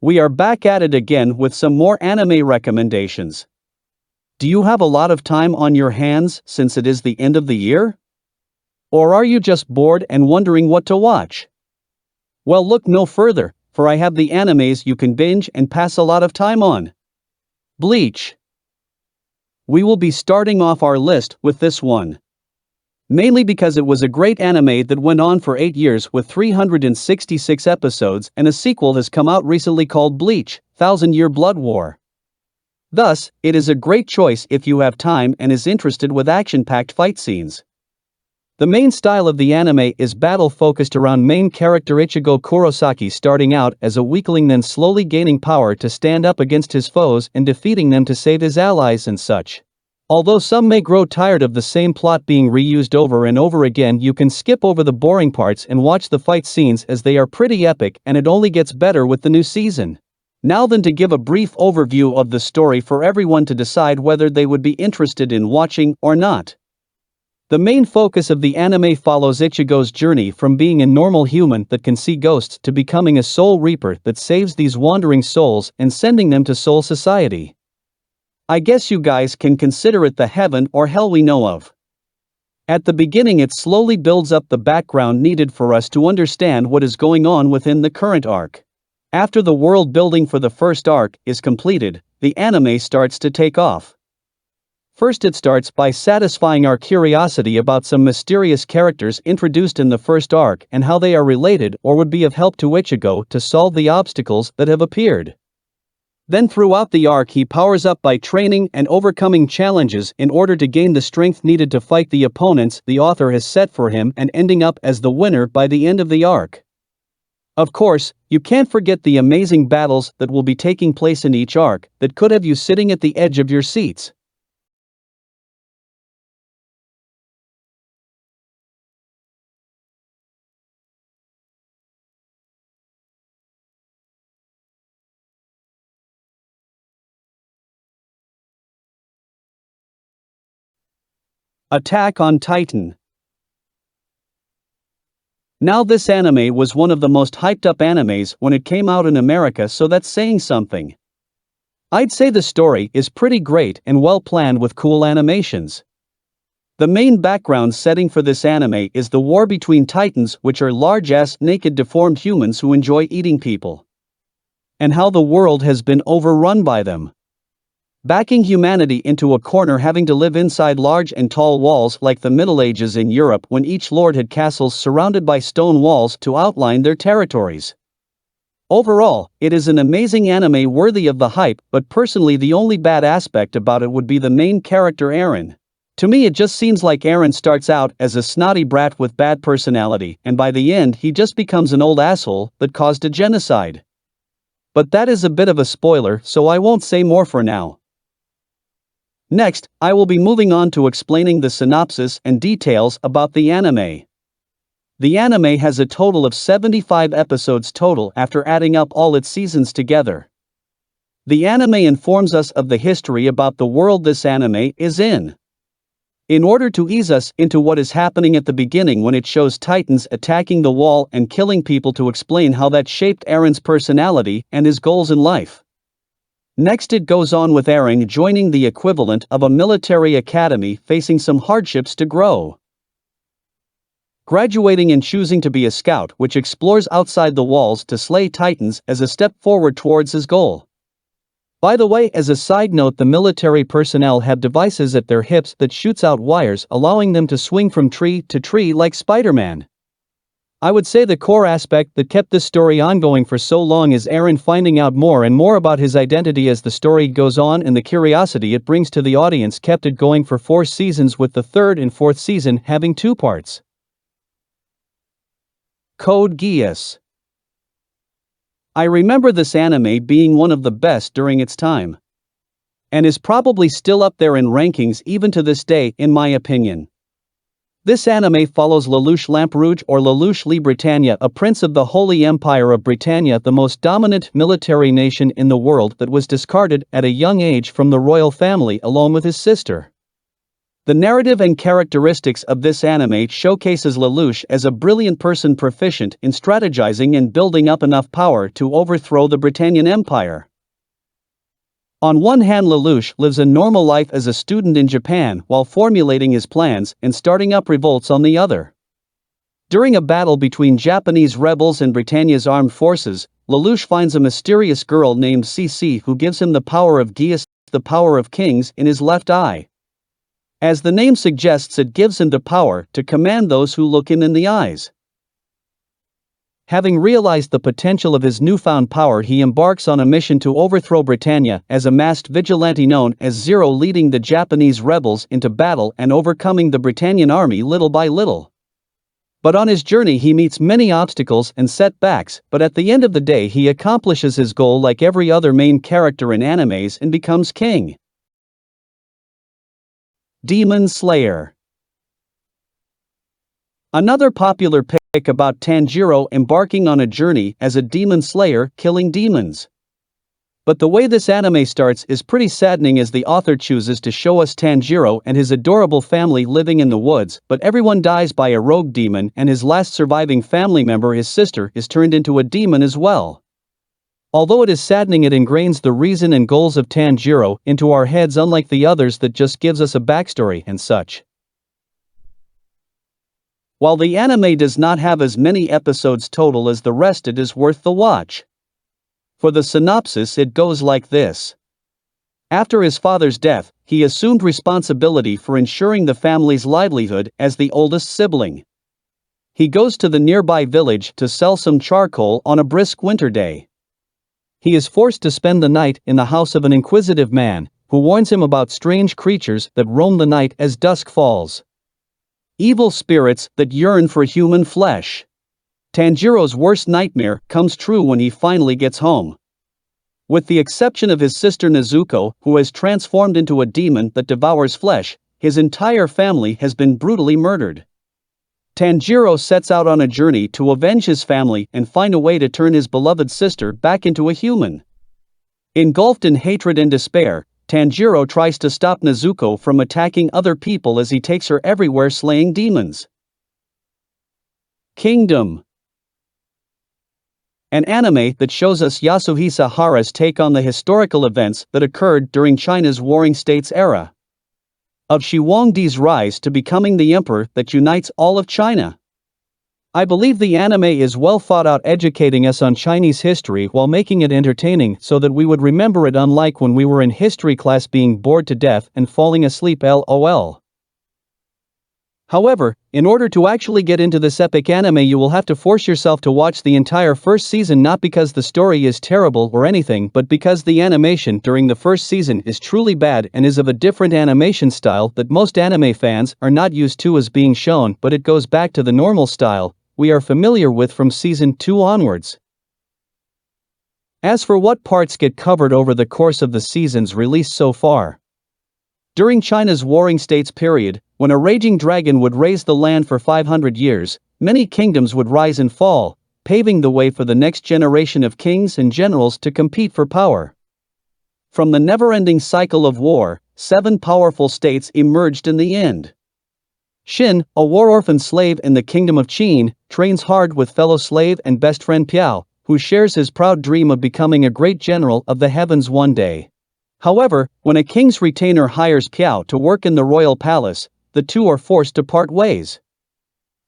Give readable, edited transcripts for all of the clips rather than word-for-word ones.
We are back at it again with some more anime recommendations. Do you have a lot of time on your hands since it is the end of the year? Or are you just bored and wondering what to watch? Well, look no further, for I have the animes you can binge and pass a lot of time on. Bleach. We will be starting off our list with this one. Mainly because it was a great anime that went on for 8 years with 366 episodes, and a sequel has come out recently called Bleach: Thousand Year Blood War. Thus, it is a great choice if you have time and is interested with action-packed fight scenes. The main style of the anime is battle focused around main character Ichigo Kurosaki starting out as a weakling, then slowly gaining power to stand up against his foes and defeating them to save his allies and such. Although some may grow tired of the same plot being reused over and over again, you can skip over the boring parts and watch the fight scenes as they are pretty epic, and it only gets better with the new season. Now then, to give a brief overview of the story for everyone to decide whether they would be interested in watching or not. The main focus of the anime follows Ichigo's journey from being a normal human that can see ghosts to becoming a soul reaper that saves these wandering souls and sending them to Soul Society. I guess you guys can consider it the heaven or hell we know of. At the beginning, it slowly builds up the background needed for us to understand what is going on within the current arc. After the world building for the first arc is completed, the anime starts to take off. First, it starts by satisfying our curiosity about some mysterious characters introduced in the first arc and how they are related or would be of help to Ichigo to solve the obstacles that have appeared. Then throughout the arc, he powers up by training and overcoming challenges in order to gain the strength needed to fight the opponents the author has set for him, and ending up as the winner by the end of the arc. Of course, you can't forget the amazing battles that will be taking place in each arc that could have you sitting at the edge of your seats. Attack on Titan. Now, this anime was one of the most hyped up animes when it came out in America, so that's saying something. I'd say the story is pretty great and well planned with cool animations. The main background setting for this anime is the war between Titans, which are large-ass, naked, deformed humans who enjoy eating people, and how the world has been overrun by them, backing humanity into a corner, having to live inside large and tall walls like the Middle Ages in Europe, when each lord had castles surrounded by stone walls to outline their territories. Overall, it is an amazing anime worthy of the hype, but personally the only bad aspect about it would be the main character Eren. To me, it just seems like Eren starts out as a snotty brat with bad personality, and by the end he just becomes an old asshole that caused a genocide. But that is a bit of a spoiler, so I won't say more for now. Next, I will be moving on to explaining the synopsis and details about the anime. The anime has a total of 75 episodes total after adding up all its seasons together. The anime informs us of the history about the world this anime is in order to ease us into what is happening at the beginning when it shows Titans attacking the wall and killing people, to explain how that shaped Eren's personality and his goals in life. Next, it goes on with Eren joining the equivalent of a military academy, facing some hardships to grow, graduating and choosing to be a scout, which explores outside the walls to slay Titans as a step forward towards his goal. By the way, as a side note, the military personnel have devices at their hips that shoots out wires, allowing them to swing from tree to tree like Spider-Man. I would say the core aspect that kept this story ongoing for so long is Eren finding out more and more about his identity as the story goes on, and the curiosity it brings to the audience kept it going for 4 seasons, with the 3rd and 4th season having 2 parts. Code Geass. I remember this anime being one of the best during its time, and is probably still up there in rankings even to this day, in my opinion. This anime follows Lelouch Lamperouge, or Lelouch Le Britannia, a prince of the Holy Empire of Britannia, the most dominant military nation in the world, that was discarded at a young age from the royal family along with his sister. The narrative and characteristics of this anime showcases Lelouch as a brilliant person proficient in strategizing and building up enough power to overthrow the Britannian Empire. On one hand, Lelouch lives a normal life as a student in Japan while formulating his plans and starting up revolts on the other. During a battle between Japanese rebels and Britannia's armed forces, Lelouch finds a mysterious girl named Cece who gives him the power of Geas, the power of kings, in his left eye. As the name suggests, it gives him the power to command those who look him in the eyes. Having realized the potential of his newfound power, he embarks on a mission to overthrow Britannia as a masked vigilante known as Zero, leading the Japanese rebels into battle and overcoming the Britannian army little by little. But on his journey he meets many obstacles and setbacks, but at the end of the day he accomplishes his goal like every other main character in animes and becomes king. Demon Slayer. Another popular pick about Tanjiro embarking on a journey as a demon slayer, killing demons. But the way this anime starts is pretty saddening, as the author chooses to show us Tanjiro and his adorable family living in the woods, but everyone dies by a rogue demon and his last surviving family member, his sister, is turned into a demon as well. Although it is saddening, it ingrains the reason and goals of Tanjiro into our heads, unlike the others that just gives us a backstory and such. While the anime does not have as many episodes total as the rest, it is worth the watch. For the synopsis, it goes like this. After his father's death, he assumed responsibility for ensuring the family's livelihood as the oldest sibling. He goes to the nearby village to sell some charcoal on a brisk winter day. He is forced to spend the night in the house of an inquisitive man, who warns him about strange creatures that roam the night as dusk falls. Evil spirits that yearn for human flesh. Tanjiro's worst nightmare comes true when he finally gets home. With the exception of his sister Nezuko, who has transformed into a demon that devours flesh, his entire family has been brutally murdered. Tanjiro sets out on a journey to avenge his family and find a way to turn his beloved sister back into a human. Engulfed in hatred and despair, Tanjiro tries to stop Nezuko from attacking other people as he takes her everywhere slaying demons. Kingdom. An anime that shows us Yasuhisa Hara's take on the historical events that occurred during China's Warring States era. Of Shi Huangdi's rise to becoming the emperor that unites all of China. I believe the anime is well thought out, educating us on Chinese history while making it entertaining so that we would remember it, unlike when we were in history class being bored to death and falling asleep lol. However, in order to actually get into this epic anime, you will have to force yourself to watch the entire first season, not because the story is terrible or anything, but because the animation during the first season is truly bad and is of a different animation style that most anime fans are not used to as being shown, but it goes back to the normal style we are familiar with from season 2 onwards. As for what parts get covered over the course of the seasons released so far. During China's Warring States period, when a raging dragon would raze the land for 500 years, many kingdoms would rise and fall, paving the way for the next generation of kings and generals to compete for power. From the never-ending cycle of war, 7 powerful states emerged in the end. Xin, a war-orphan slave in the kingdom of Qin, trains hard with fellow slave and best friend Piao, who shares his proud dream of becoming a great general of the heavens one day. However, when a king's retainer hires Piao to work in the royal palace, the two are forced to part ways.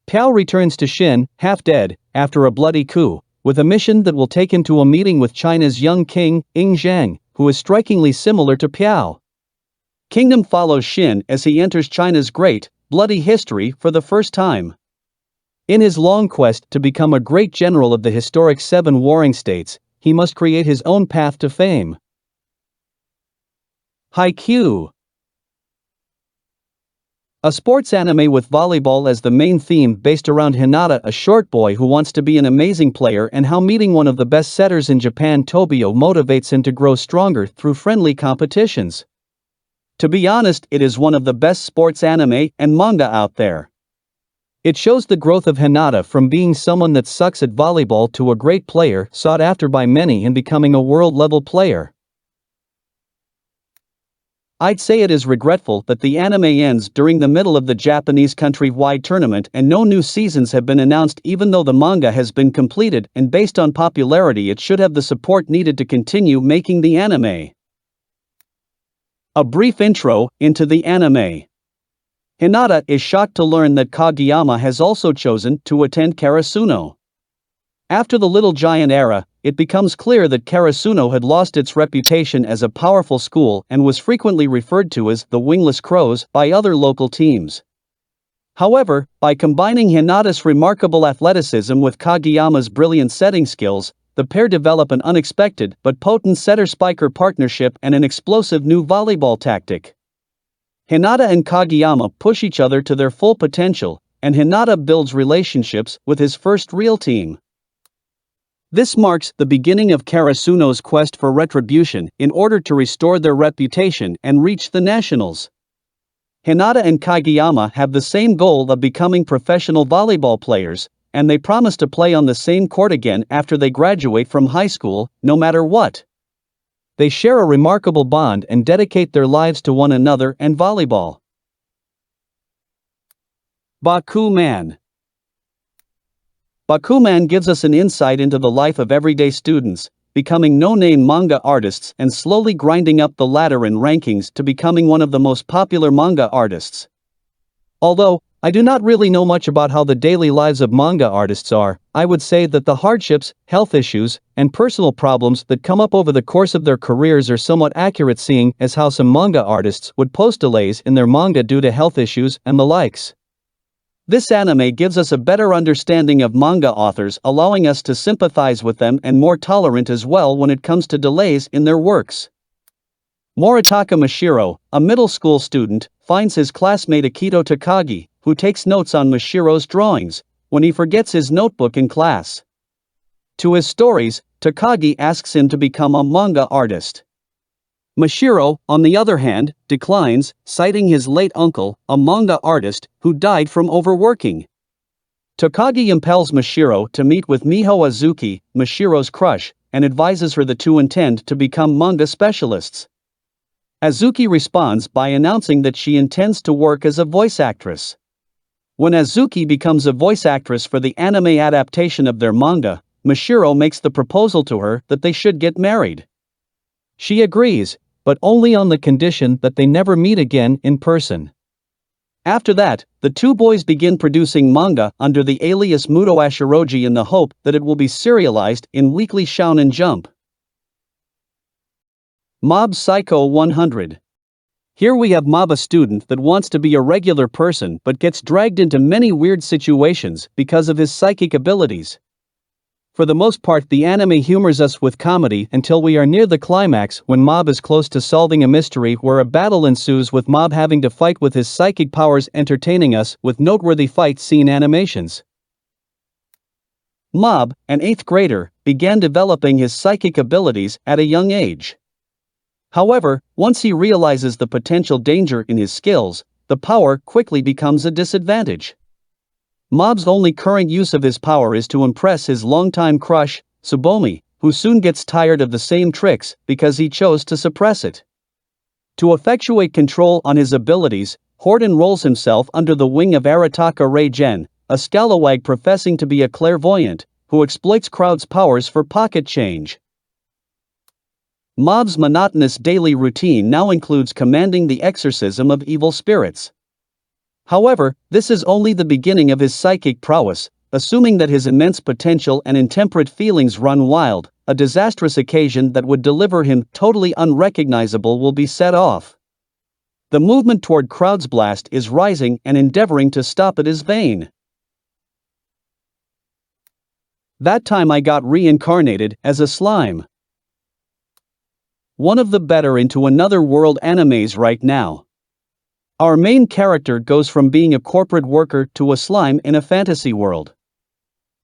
Piao returns to Xin, half dead, after a bloody coup, with a mission that will take him to a meeting with China's young king, Ing Zhang, who is strikingly similar to Piao. Kingdom follows Xin as he enters China's great, bloody history for the first time. In his long quest to become a great general of the historic 7 warring states, he must create his own path to fame. Haikyuu. A sports anime with volleyball as the main theme, based around Hinata, a short boy who wants to be an amazing player, and how meeting one of the best setters in Japan, Tobio, motivates him to grow stronger through friendly competitions. To be honest, it is one of the best sports anime and manga out there. It shows the growth of Hinata from being someone that sucks at volleyball to a great player sought after by many and becoming a world-level player. I'd say it is regretful that the anime ends during the middle of the Japanese country-wide tournament and no new seasons have been announced, even though the manga has been completed and based on popularity it should have the support needed to continue making the anime. A brief intro into the anime. Hinata is shocked to learn that Kageyama has also chosen to attend Karasuno. After the Little Giant era, it becomes clear that Karasuno had lost its reputation as a powerful school and was frequently referred to as the Wingless Crows by other local teams. However, by combining Hinata's remarkable athleticism with Kageyama's brilliant setting skills, the pair develop an unexpected but potent setter-spiker partnership and an explosive new volleyball tactic. Hinata and Kageyama push each other to their full potential, and Hinata builds relationships with his first real team. This marks the beginning of Karasuno's quest for retribution in order to restore their reputation and reach the nationals. Hinata and Kageyama have the same goal of becoming professional volleyball players, and they promise to play on the same court again after they graduate from high school, no matter what. They share a remarkable bond and dedicate their lives to one another and volleyball. Bakuman. Bakuman gives us an insight into the life of everyday students, becoming no-name manga artists and slowly grinding up the ladder in rankings to becoming one of the most popular manga artists. Although I do not really know much about how the daily lives of manga artists are, I would say that the hardships, health issues, and personal problems that come up over the course of their careers are somewhat accurate, seeing as how some manga artists would post delays in their manga due to health issues and the likes. This anime gives us a better understanding of manga authors, allowing us to sympathize with them and more tolerant as well when it comes to delays in their works. Moritaka Mashiro, a middle school student, finds his classmate Akito Takagi, who takes notes on Mashiro's drawings, when he forgets his notebook in class. To his stories, Takagi asks him to become a manga artist. Mashiro, on the other hand, declines, citing his late uncle, a manga artist, who died from overworking. Takagi impels Mashiro to meet with Miho Azuki, Mashiro's crush, and advises her the two intend to become manga specialists. Azuki responds by announcing that she intends to work as a voice actress. When Azuki becomes a voice actress for the anime adaptation of their manga, Mashiro makes the proposal to her that they should get married. She agrees, but only on the condition that they never meet again in person. After that, the two boys begin producing manga under the alias Muto Ashiroji in the hope that it will be serialized in Weekly Shonen Jump. Mob Psycho 100. Here we have Mob, a student that wants to be a regular person but gets dragged into many weird situations because of his psychic abilities. For the most part, the anime humors us with comedy until we are near the climax, when Mob is close to solving a mystery where a battle ensues with Mob having to fight with his psychic powers, entertaining us with noteworthy fight scene animations. Mob, an 8th grader, began developing his psychic abilities at a young age. However, once he realizes the potential danger in his skills, the power quickly becomes a disadvantage. Mob's only current use of his power is to impress his longtime crush, Tsubomi, who soon gets tired of the same tricks because he chose to suppress it. To effectuate control on his abilities, Horde enrolls himself under the wing of Arataka Ray-Gen, a scalawag professing to be a clairvoyant, who exploits crowds' powers for pocket change. Mob's monotonous daily routine now includes commanding the exorcism of evil spirits. However, this is only the beginning of his psychic prowess. Assuming that his immense potential and intemperate feelings run wild, a disastrous occasion that would deliver him totally unrecognizable will be set off. The movement toward Crowd's Blast is rising, and endeavoring to stop it is vain. That time I got reincarnated as a slime. One of the better Into Another World animes right now. Our main character goes from being a corporate worker to a slime in a fantasy world.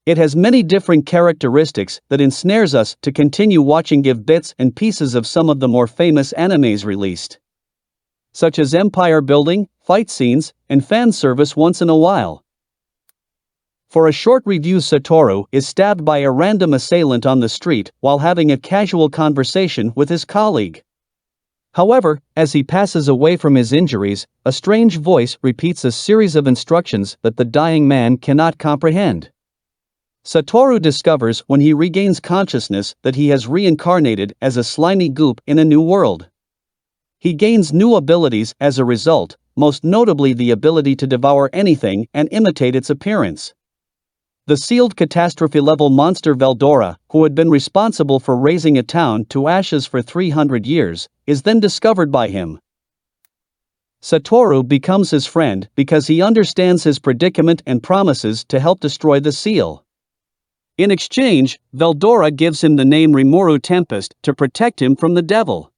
It has many different characteristics that ensnares us to continue watching, give bits and pieces of some of the more famous animes released, such as empire building, fight scenes, and fan service once in a while. For a short review, Satoru is stabbed by a random assailant on the street while having a casual conversation with his colleague. However, as he passes away from his injuries, a strange voice repeats a series of instructions that the dying man cannot comprehend. Satoru discovers when he regains consciousness that he has reincarnated as a slimy goop in a new world. He gains new abilities as a result, most notably the ability to devour anything and imitate its appearance. The sealed catastrophe-level monster Veldora, who had been responsible for raising a town to ashes for 300 years, is then discovered by him. Satoru becomes his friend because he understands his predicament and promises to help destroy the seal. In exchange, Veldora gives him the name Rimuru Tempest to protect him from the devil.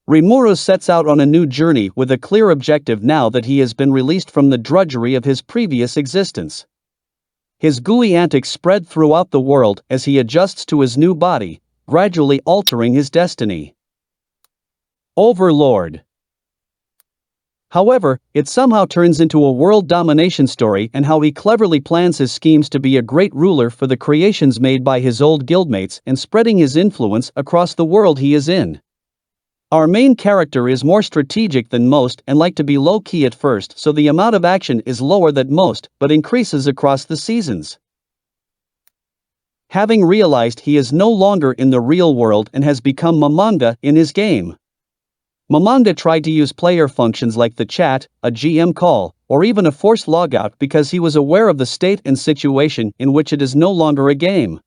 Rimuru sets out on a new journey with a clear objective now that he has been released from the drudgery of his previous existence. His gooey antics spread throughout the world as he adjusts to his new body, gradually altering his destiny. Overlord. However, it somehow turns into a world domination story and how he cleverly plans his schemes to be a great ruler for the creations made by his old guildmates and spreading his influence across the world he is in. Our main character is more strategic than most and like to be low-key at first, so the amount of action is lower than most but increases across the seasons. Having realized he is no longer in the real world and has become Momonga in his game. Momonga tried to use player functions like the chat, a GM call, or even a forced logout because he was aware of the state and situation in which it is no longer a game.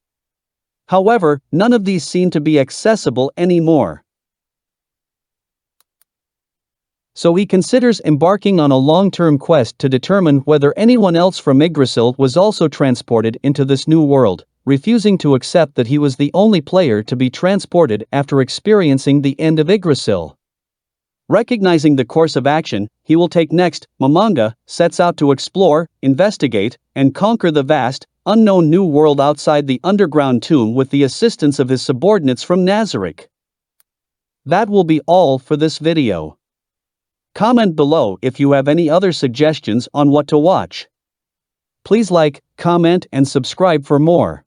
However, none of these seem to be accessible anymore. So he considers embarking on a long-term quest to determine whether anyone else from Yggdrasil was also transported into this new world, refusing to accept that he was the only player to be transported after experiencing the end of Yggdrasil. Recognizing the course of action he will take next, Momonga sets out to explore, investigate, and conquer the vast, unknown new world outside the underground tomb with the assistance of his subordinates from Nazarick. That will be all for this video. Comment below if you have any other suggestions on what to watch. Please like, comment, and subscribe for more.